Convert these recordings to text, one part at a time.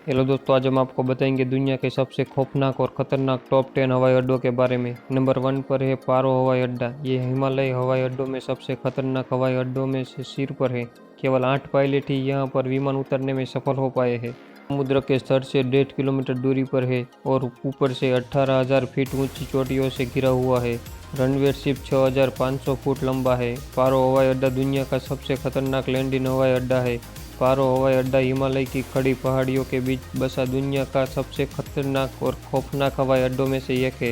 Hello दोस्तों, आज हम आपको बताएंगे दुनिया के सबसे खौफनाक और ख़तरनाक टॉप 10 हवाई अड्डों के बारे में। नंबर 1 पर है पारो हवाई अड्डा। ये हिमालय हवाई अड्डों में सबसे खतरनाक हवाई अड्डों में से सिर पर है। केवल 8 पायलट ही यहाँ पर विमान उतरने में सफल हो पाए हैं। समुद्र के स्तर से 1.5 किलोमीटर दूरी पर है और ऊपर से 18,000 फीट ऊंची चोटियों से घिरा हुआ है। रनवे सिर्फ 6,500 फुट लंबा है। पारो हवाई अड्डा दुनिया का सबसे खतरनाक लैंडिंग हवाई अड्डा है। पारो हवाई अड्डा हिमालय की खड़ी पहाड़ियों के बीच बसा दुनिया का सबसे खतरनाक और खौफनाक हवाई अड्डों में से एक है।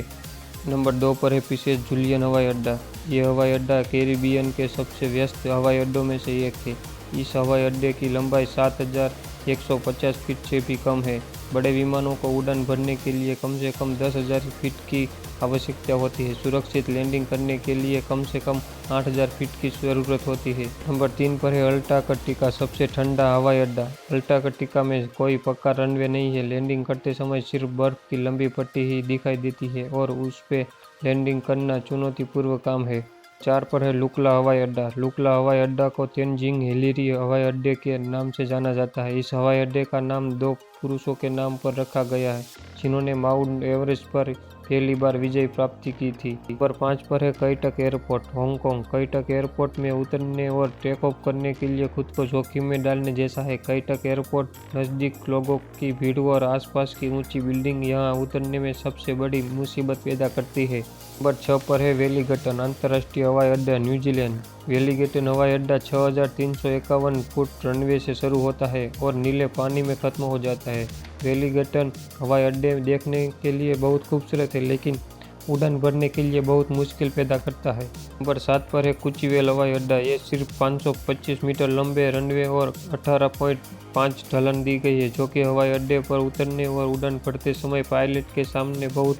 नंबर 2 पर है पिसेस जुलियन हवाई अड्डा। यह हवाई अड्डा कैरिबियन के सबसे व्यस्त हवाई अड्डों में से एक है। इस हवाई अड्डे की लंबाई 7,150 फीट से भी कम है। बड़े विमानों को उड़ान भरने के लिए कम से कम 10,000 फीट की आवश्यकता होती है। सुरक्षित लैंडिंग करने के लिए कम से कम 8,000 फीट की ज़रूरत होती है। नंबर 3 पर है अंटार्कटिका, सबसे ठंडा हवाई अड्डा। अंटार्कटिका में कोई पक्का रनवे नहीं है। लैंडिंग करते समय सिर्फ बर्फ की लंबी पट्टी ही दिखाई देती है और उस पे लैंडिंग करना चुनौतीपूर्ण काम है। 4 पर है लुकला हवाई अड्डा। लुकला हवाई अड्डा को तेनजिंग हिलिरी हवाई अड्डे के नाम से जाना जाता है। इस हवाई अड्डे का नाम 2 पुरुषों के नाम पर रखा गया है जिन्होंने माउंट एवरेस्ट पर पहली बार विजय प्राप्ति की थी। नंबर 5 पर है कैटक एयरपोर्ट, हांगकांग। कैटक एयरपोर्ट में उतरने और टेक ऑफ करने के लिए खुद को जोखिम में डालने जैसा है। कैटक एयरपोर्ट नज़दीक लोगों की भीड़ और आसपास की ऊंची बिल्डिंग यहाँ उतरने में सबसे बड़ी मुसीबत पैदा करती है। नंबर 6 पर है वेलिंगटन अंतर्राष्ट्रीय हवाई अड्डा, न्यूजीलैंड। वेलिंगटन हवाई अड्डा 6,351 फुट रनवे से शुरू होता है और नीले पानी में खत्म हो जाता है। वेलिंगटन हवाई अड्डे देखने के लिए बहुत खूबसूरत है लेकिन उड़ान भरने के लिए बहुत मुश्किल पैदा करता है। नंबर 7 पर है कोचुवेल हवाई अड्डा। ये सिर्फ 525 मीटर लंबे रनवे और 18.5 ढलान दी गई है जो कि हवाई अड्डे पर उतरने और उड़ान भरते समय पायलट के सामने बहुत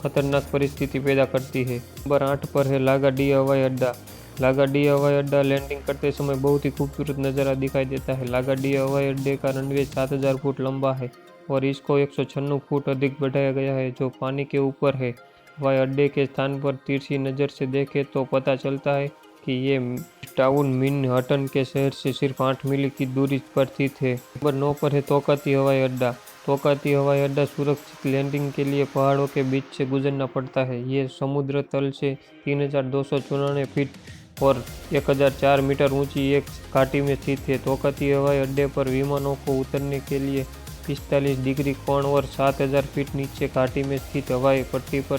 खतरनाक परिस्थिति पैदा करती है। नंबर 8 पर है लागाडी हवाई अड्डा। लागाडी हवाई अड्डा लैंडिंग करते समय बहुत ही खूबसूरत नज़ारा दिखाई देता है। लागाडी हवाई अड्डे का रनवे 7,000 फुट लंबा है और इसको 196 फुट अधिक बढ़ाया गया है जो पानी के ऊपर है। हवाई अड्डे के स्थान पर तिरछी नज़र से देखें तो पता चलता है कि ये टाउन मैनहट्टन के शहर से सिर्फ 8 मील की दूरी पर स्थित है। नंबर 9 पर है तोकाती हवाई अड्डा। तोकाती हवाई अड्डा सुरक्षित लैंडिंग के लिए पहाड़ों के बीच से गुजरना पड़ता है। ये समुद्र तल से 3,294 फीट और 1,004 मीटर ऊंची एक घाटी में स्थित है। तोकाती हवाई अड्डे पर विमानों को उतरने के लिए 45 डिग्री कोण और 7,000 फीट नीचे घाटी में स्थित हवाई पट्टी पर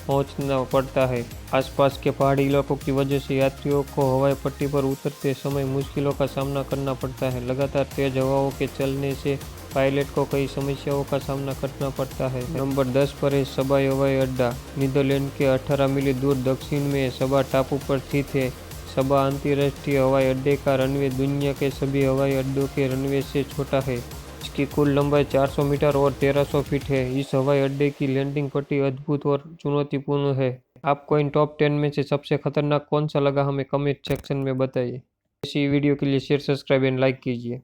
पहुंचना पड़ता है। आसपास के पहाड़ी इलाकों की वजह से यात्रियों को हवाई पट्टी पर उतरते समय मुश्किलों का सामना करना पड़ता है। लगातार तेज हवाओं के चलने से पायलट को कई समस्याओं का सामना करना पड़ता है। नंबर 10 पर है सबा हवाई अड्डा। नीदरलैंड के 18 मील दूर दक्षिण में सबा टापू पर स्थित है। सबा अंतर्राष्ट्रीय हवाई अड्डे का रनवे दुनिया के सभी हवाई अड्डों के रनवे से छोटा है। इसकी कुल लंबाई 400 मीटर और 1,300 फीट है। इस हवाई अड्डे की लैंडिंग पट्टी अद्भुत और चुनौतीपूर्ण है। आपको इन टॉप 10 में से सबसे खतरनाक कौन सा लगा, हमें कमेंट सेक्शन में बताइए। इसी वीडियो के लिए शेयर, सब्सक्राइब एंड लाइक कीजिए।